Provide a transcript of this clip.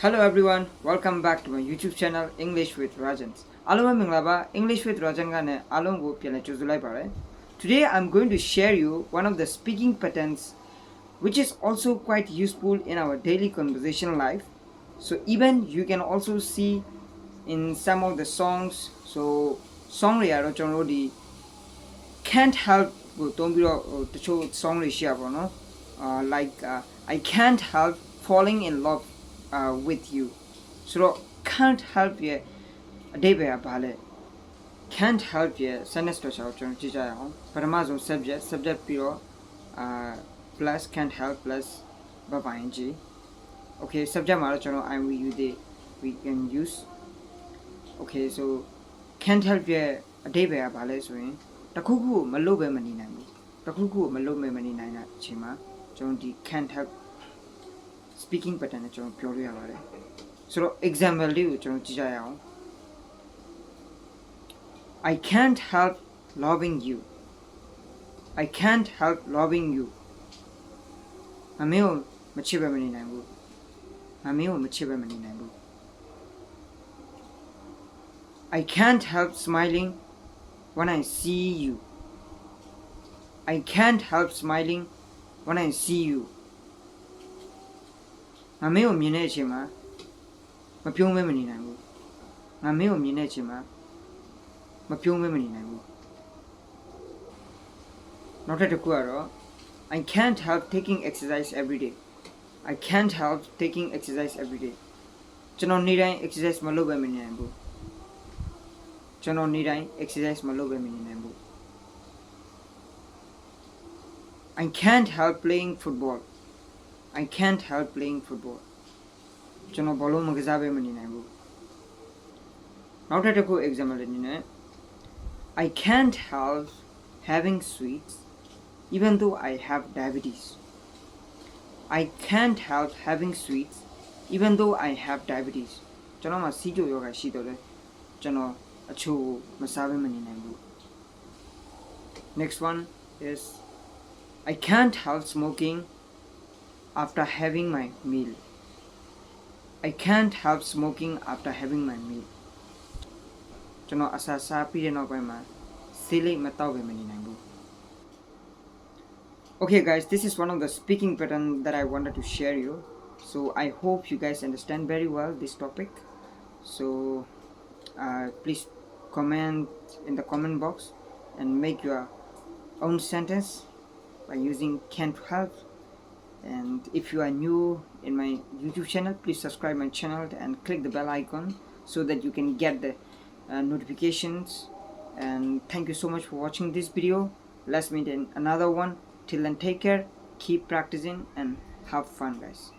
Hello everyone, welcome back to my YouTube channel English with Rajan. Aloma minglaba English with Rajan gane along go pian chuzulai pare. Today I'm going to share you one of the speaking patterns which is also quite useful in our daily conversation life. So even you can also see in some of the songs. So song ri aro chonro di can't help go tombiro to show song ri share no. I can't help falling in love with you. So can't help ye a day be a ballet. Can't help ye sentence to shout on Chijayon. Paramazon subject pure plus can't help plus babainji. Okay, subject marachono I'm with you day we can use. Okay, so can't help ye a day be a ballet swing. Takugu malobe manina. Takugu malobe manina chima. John D can't help speaking pattern chon pure yavare. So example liu chon chijayon. I can't help loving you. I can't help loving you. Ameo machiba mani nangu. Ameo machiba mani nangu. I can't help smiling when I see you. I can't help smiling when I see you. Ameo mine chima. Mapyong mani nangu. Ameo mine chima. Mapyong mani nangu. Not at a kuaro. I can't help taking exercise every day. I can't help taking exercise every day. Chano nidai exercise malobe mani nangu. Chano nidai exercise malobe mani nangu. I can't help playing football. I can't help playing football. Chano bolo magazabe mani nangu. Not at a ku example nina. I can't help having sweets even though I have diabetes. I can't help having sweets even though I have diabetes. Chano ma sijo yoga shidore. Chano achu masabe mani nangu. Next one is I can't help smoking after having my meal. I can't help smoking after having my meal. Chano asa sa pide no pa ma sili matao be mani nangu. Okay guys, this is one of the speaking pattern that I wanted to share you. So I hope you guys understand very well this topic. So please comment in the comment box and make your own sentence by using can't help. And if you are new in my YouTube channel, please subscribe my channel and click the bell icon so that you can get the notifications. And thank you so much for watching this video. Let's meet in another one. Till then, take care, keep practicing and have fun guys.